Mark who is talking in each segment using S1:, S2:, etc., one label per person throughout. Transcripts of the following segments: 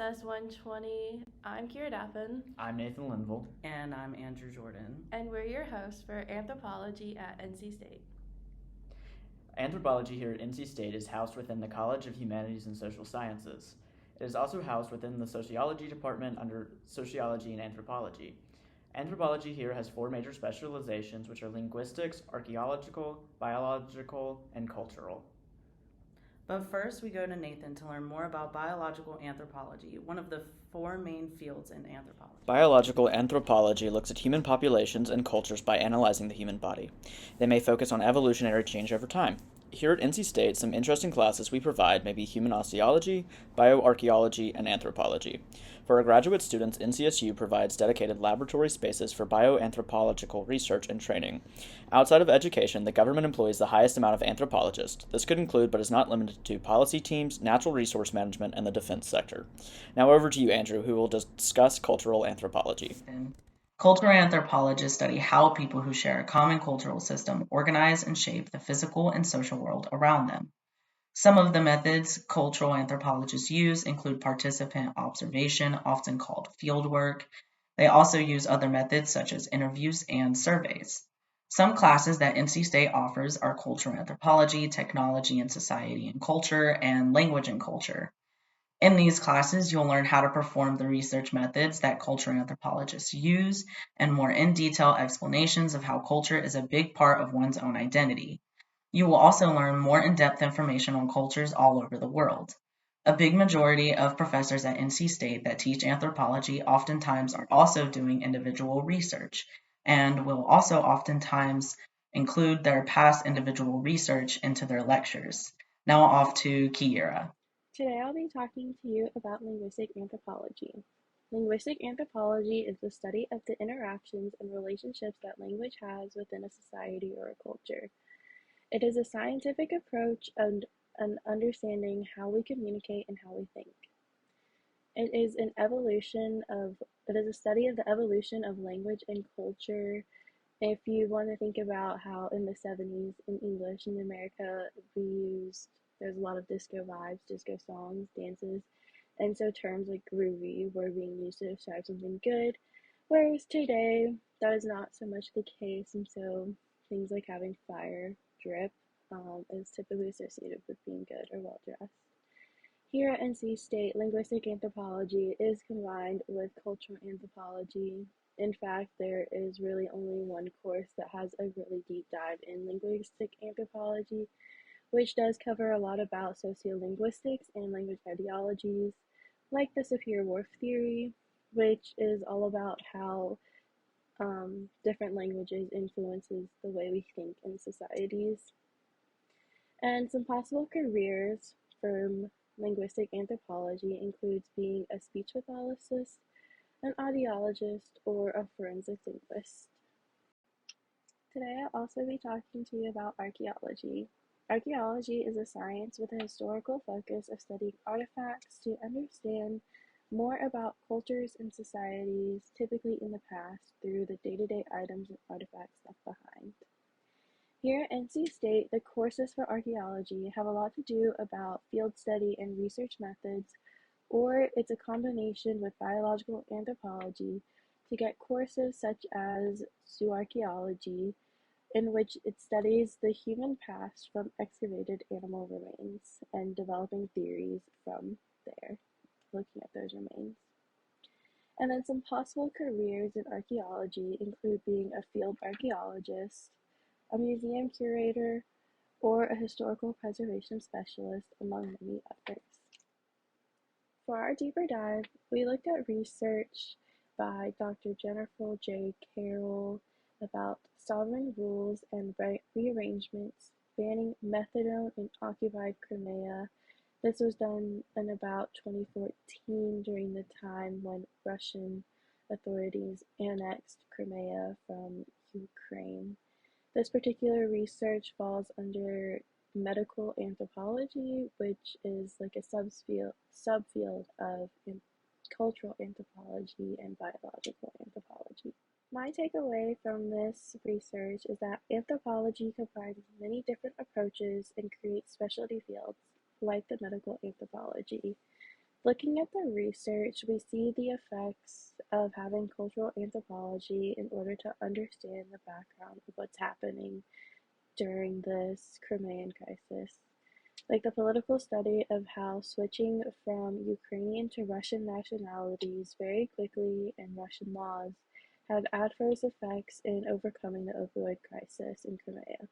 S1: LS 120. I'm Kira Daffin,
S2: I'm Nathan Linville.
S3: And I'm Andrew Jordan.
S1: and we're your hosts for Anthropology at NC State.
S2: Anthropology here at NC State is housed within the College of Humanities and Social Sciences. It is also housed within the Sociology Department under Sociology and Anthropology. Anthropology here has four major specializations, which are linguistics, archaeological, biological, and cultural.
S3: But first, we go to Nathan to learn more about biological anthropology, one of the four main fields in anthropology.
S2: Biological anthropology looks at human populations and cultures by analyzing the human body. They may focus on evolutionary change over time. Here at NC State, some interesting classes we provide may be human osteology, bioarchaeology, and anthropology. For our graduate students, NCSU provides dedicated laboratory spaces for bioanthropological research and training. Outside of education, the government employs the highest amount of anthropologists. This could include, but is not limited to, policy teams, natural resource management, and the defense sector. Now over to you, Andrew, who will discuss cultural anthropology.
S4: Cultural anthropologists study how people who share a common cultural system organize and shape the physical and social world around them. Some of the methods cultural anthropologists use include participant observation, often called fieldwork. They also use other methods such as interviews and surveys. Some classes that NC State offers are cultural anthropology, technology and society and culture, and language and culture. In these classes, you'll learn how to perform the research methods that cultural anthropologists use and more in-detail explanations of how culture is a big part of one's own identity. You will also learn more in-depth information on cultures all over the world. A big majority of professors at NC State that teach anthropology oftentimes are also doing individual research and will also oftentimes include their past individual research into their lectures. Now off to Kiera.
S1: Today I'll be talking to you about linguistic anthropology. Linguistic anthropology is the study of the interactions and relationships that language has within a society or a culture. It is a scientific approach and an understanding how we communicate and how we think. It is a study of the evolution of language and culture. If you want to think about how in the 70s in English in America there's a lot of disco vibes, disco songs, dances, and so terms like groovy were being used to describe something good, whereas today that is not so much the case, and so things like having fire, drip, is typically associated with being good or well dressed. Here at NC State, linguistic anthropology is combined with cultural anthropology. In fact, there is really only one course that has a really deep dive in linguistic anthropology, which does cover a lot about sociolinguistics and language ideologies, like the Sapir-Whorf theory, which is all about how different languages influences the way we think in societies. And some possible careers from linguistic anthropology includes being a speech pathologist, an audiologist, or a forensic linguist. Today I'll also be talking to you about archaeology. Archaeology is a science with a historical focus of studying artifacts to understand more about cultures and societies, typically in the past, through the day-to-day items and artifacts left behind. Here at NC State, the courses for archaeology have a lot to do about field study and research methods, or it's a combination with biological anthropology to get courses such as zooarchaeology, in which it studies the human past from excavated animal remains and developing theories from there, looking at those remains. And then some possible careers in archaeology include being a field archaeologist, a museum curator, or a historical preservation specialist, among many others. For our deeper dive, we looked at research by Dr. Jennifer J. Carroll about sovereign rules and rearrangements banning methadone in occupied Crimea. This was done in about 2014 during the time when Russian authorities annexed Crimea from Ukraine. This particular research falls under medical anthropology, which is like a subfield of cultural anthropology and biological anthropology. My takeaway from this research is that anthropology comprises many different approaches and creates specialty fields, like the medical anthropology. Looking at the research, we see the effects of having cultural anthropology in order to understand the background of what's happening during this Crimean crisis. Like the political study of how switching from Ukrainian to Russian nationalities very quickly and Russian laws had adverse effects in overcoming the opioid crisis in Crimea.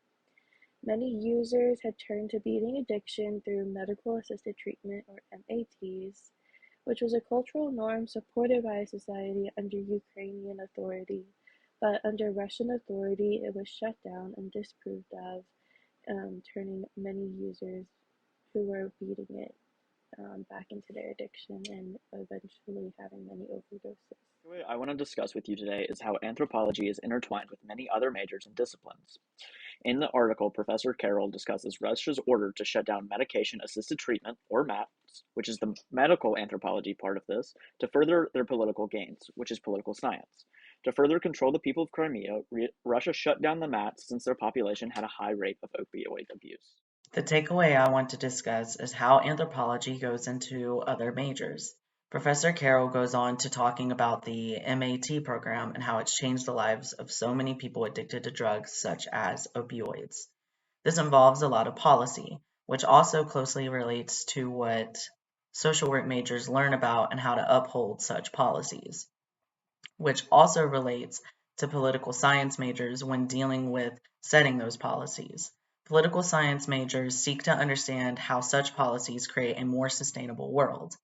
S1: Many users had turned to beating addiction through medical assisted treatment or MATs, which was a cultural norm supported by society under Ukrainian authority, but under Russian authority it was shut down and disapproved of, turning many users who were beating it back into their addiction and eventually having many overdoses.
S2: The way I want to discuss with you today is how anthropology is intertwined with many other majors and disciplines. In the article, Professor Carroll discusses Russia's order to shut down medication assisted treatment, or MATS, which is the medical anthropology part of this, to further their political gains, which is political science. To further control the people of Crimea, Russia shut down the MATS since their population had a high rate of opioid abuse.
S4: The takeaway I want to discuss is how anthropology goes into other majors. Professor Carroll goes on to talking about the MAT program and how it's changed the lives of so many people addicted to drugs such as opioids. This involves a lot of policy, which also closely relates to what social work majors learn about and how to uphold such policies, which also relates to political science majors when dealing with setting those policies. Political science majors seek to understand how such policies create a more sustainable world.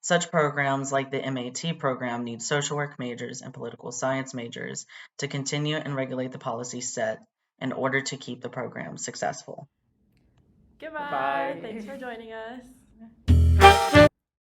S4: Such programs like the MAT program need social work majors and political science majors to continue and regulate the policies set in order to keep the program successful.
S1: Goodbye.
S3: Goodbye.
S1: Thanks for joining us.